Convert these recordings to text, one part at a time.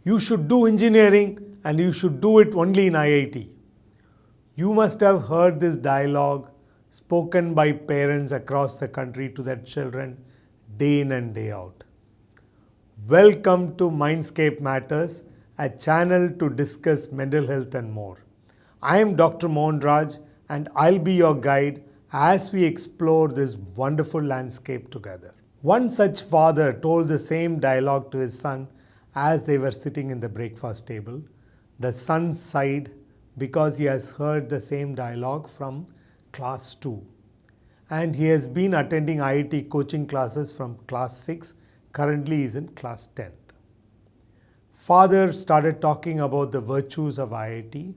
You should do engineering and you should do it only in IIT. You must have heard this dialogue spoken by parents across the country to their children day in and day out. Welcome to Mindscape Matters, a channel to discuss mental health and more. I am Dr. Mohan Raj and I'll be your guide as we explore this wonderful landscape together. One such father told the same dialogue to his son as they were sitting in the breakfast table. The son sighed because he has heard the same dialogue from class 2. And he has been attending IIT coaching classes from class 6. Currently he is in class 10th. Father started talking about the virtues of IIT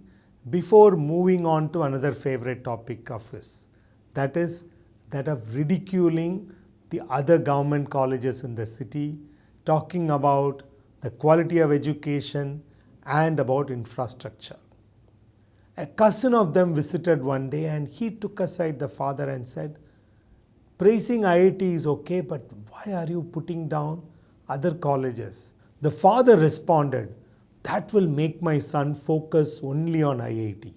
before moving on to another favorite topic of his. That is that of ridiculing the other government colleges in the city, talking about the quality of education and about infrastructure. A cousin of them visited one day and he took aside the father and said, "Praising IIT is okay, but why are you putting down other colleges?" The father responded, "That will make my son focus only on IIT."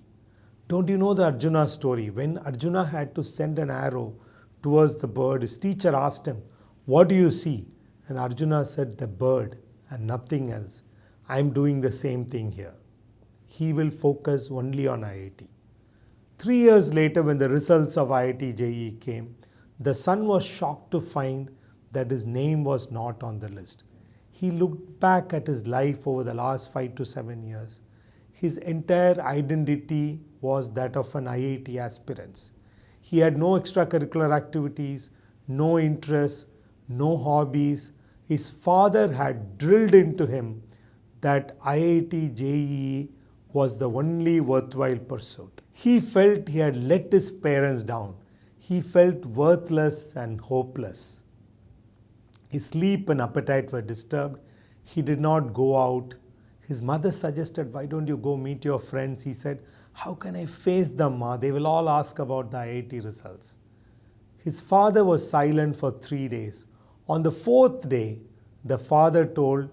Don't you know the Arjuna story? When Arjuna had to send an arrow towards the bird, his teacher asked him, "What do you see?" And Arjuna said, "The bird and nothing else. I am doing the same thing here." He will focus only on IIT. 3 years later, when the results of IITJEE came, the son was shocked to find that his name was not on the list. He looked back at his life over the last 5 to 7 years. His entire identity was that of an IIT aspirant. He had no extracurricular activities, no interests, no hobbies. His father had drilled into him that IITJEE was the only worthwhile pursuit. He felt he had let his parents down. He felt worthless and hopeless. His sleep and appetite were disturbed. He did not go out. His mother suggested, "Why don't you go meet your friends?" He said, "How can I face them, Ma? They will all ask about the IIT results." His father was silent for 3 days. On the 4th day, the father told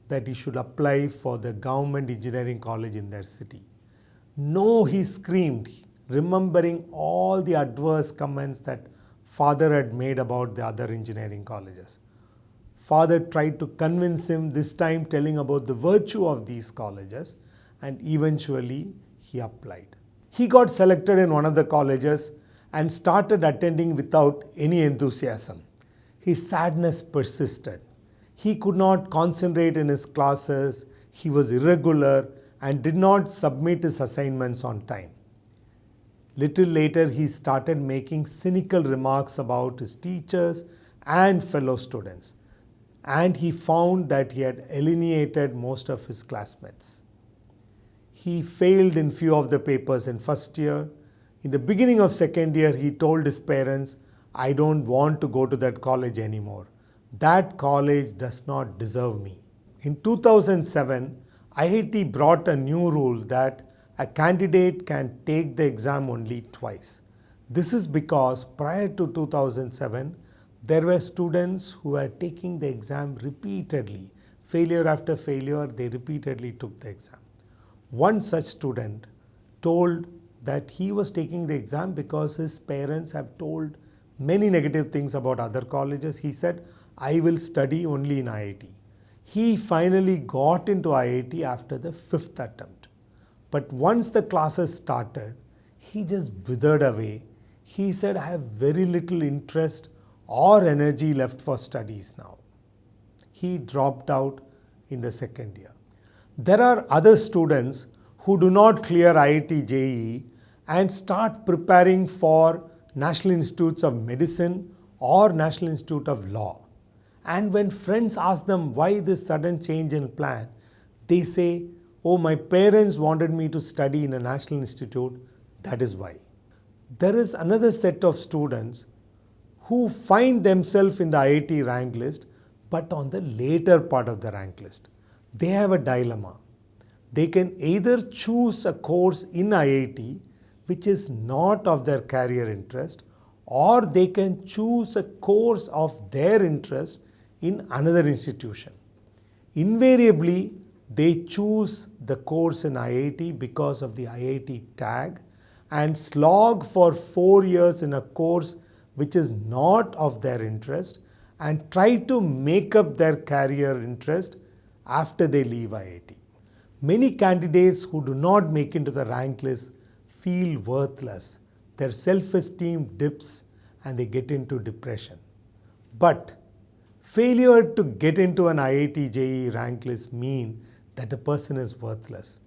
that he should apply for the government engineering college in their city. "No," he screamed, remembering all the adverse comments that father had made about the other engineering colleges. Father tried to convince him, this time telling about the virtue of these colleges, and eventually he applied. He got selected in one of the colleges and started attending without any enthusiasm. His sadness persisted. He could not concentrate in his classes, he was irregular and did not submit his assignments on time. Little later, he started making cynical remarks about his teachers and fellow students, and he found that he had alienated most of his classmates. He failed in few of the papers in first year. In the beginning of second year, he told his parents, "I don't want to go to that college anymore. That college does not deserve me." In 2007, IIT brought a new rule that a candidate can take the exam only twice. This is because prior to 2007, there were students who were taking the exam repeatedly. Failure after failure, they repeatedly took the exam. One such student told that he was taking the exam because his parents have told many negative things about other colleges. He said, "I will study only in IIT." He finally got into IIT after the 5th attempt. But once the classes started, he just withered away. He said, "I have very little interest or energy left for studies now." He dropped out in the second year. There are other students who do not clear IITJEE and start preparing for National Institutes of Medicine or National Institute of Law. And when friends ask them why this sudden change in plan, they say, "Oh, my parents wanted me to study in a national institute, that is why." There is another set of students who find themselves in the IIT rank list, but on the later part of the rank list. They have a dilemma. They can either choose a course in IIT which is not of their career interest, or they can choose a course of their interest in another institution. Invariably, They choose the course in IIT because of the IIT tag and slog for 4 years in a course which is not of their interest and try to make up their career interest after they leave IIT. Many candidates who do not make into the rank list feel worthless. Their self-esteem dips and they get into depression. But failure to get into an IITJEE rank list mean that a person is worthless.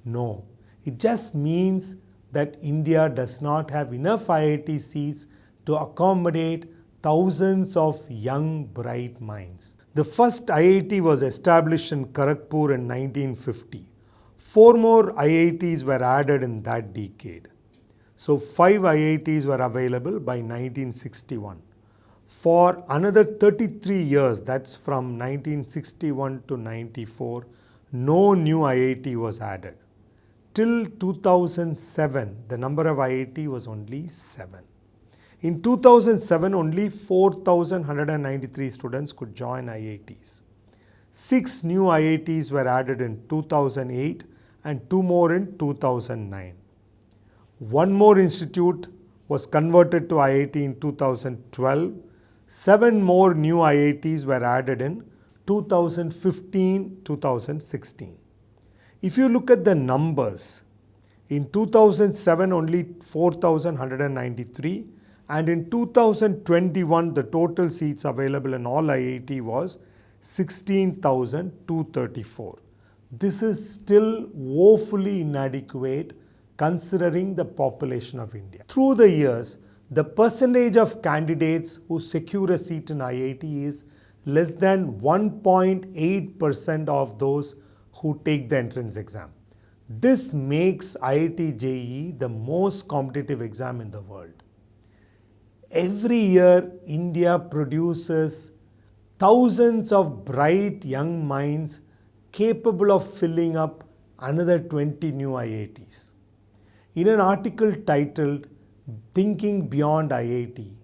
No, it just means that India does not have enough IIT seats to accommodate thousands of young, bright minds. The first IIT was established in Kharagpur in 1950. 4 more IITs were added in that decade. So 5 IITs were available by 1961. For another 33 years, that's from 1961 to 94, no new IIT was added. Till 2007, the number of IIT was only 7. In 2007, only 4,193 students could join IITs. 6 new IITs were added in 2008 and 2 more in 2009. 1 more institute was converted to IIT in 2012. 7 more new IITs were added in 2015-2016. If you look at the numbers, in 2007 only 4,193 and in 2021 the total seats available in all IIT was 16,234. This is still woefully inadequate considering the population of India. Through the years, the percentage of candidates who secure a seat in IIT is less than 1.8% of those who take the entrance exam. This makes IITJEE the most competitive exam in the world. Every year, India produces thousands of bright young minds capable of filling up another 20 new IITs. In an article titled Thinking Beyond IIT,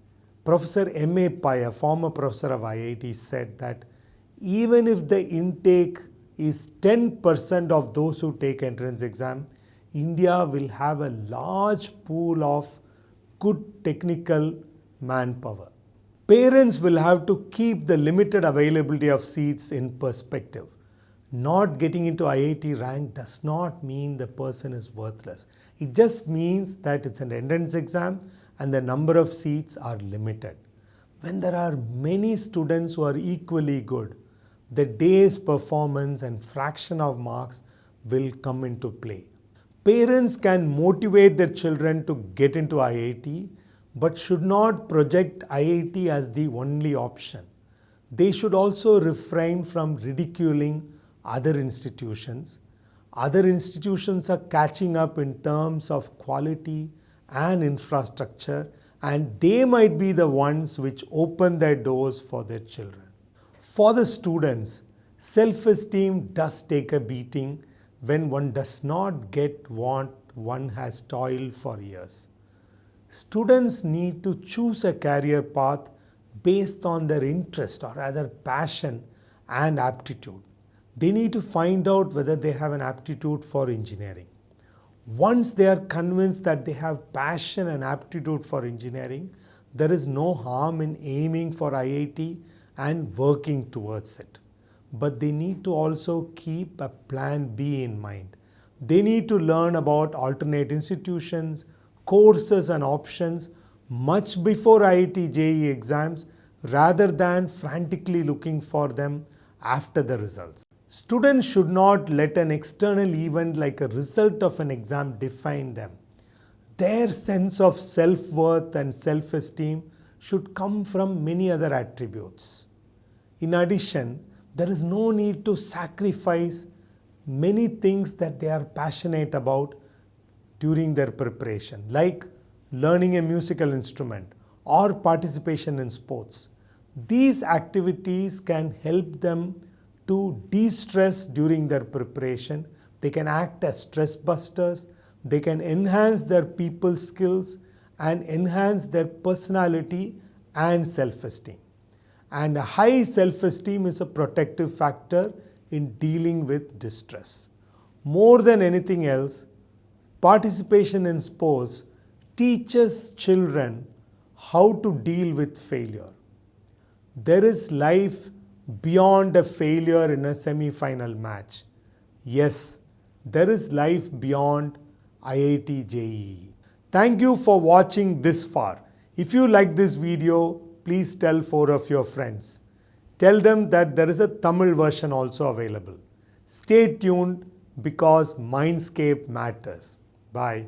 Professor M.A. Pai, a former professor of IIT, said that even if the intake is 10% of those who take entrance exam, India will have a large pool of good technical manpower. Parents will have to keep the limited availability of seats in perspective. Not getting into IIT rank does not mean the person is worthless. It just means that it's an entrance exam and the number of seats are limited. When there are many students who are equally good, the day's performance and fraction of marks will come into play. Parents can motivate their children to get into IIT, but should not project IIT as the only option. They should also refrain from ridiculing other institutions. Other institutions are catching up in terms of quality and infrastructure, and they might be the ones which open their doors for their children. For the students, self-esteem does take a beating when one does not get what one has toiled for years. Students need to choose a career path based on their interest or rather passion and aptitude. They need to find out whether they have an aptitude for engineering. Once they are convinced that they have passion and aptitude for engineering, there is no harm in aiming for IIT and working towards it. But they need to also keep a plan B in mind. They need to learn about alternate institutions, courses and options much before IITJEE exams rather than frantically looking for them after the results. Students should not let an external event like a result of an exam define them. Their sense of self-worth and self-esteem should come from many other attributes. In addition, there is no need to sacrifice many things that they are passionate about during their preparation, like learning a musical instrument or participation in sports. These activities can help them to de-stress during their preparation. They can act as stress busters. They can enhance their people skills and enhance their personality and self-esteem. And a high self-esteem is a protective factor in dealing with distress. More than anything else, participation in sports teaches children how to deal with failure. There is life beyond a failure in a semi-final match. Yes, there is life beyond IITJEE. Thank you for watching this far. If you like this video, please tell 4 of your friends. Tell them that there is a Tamil version also available. Stay tuned because Mindscape matters. Bye.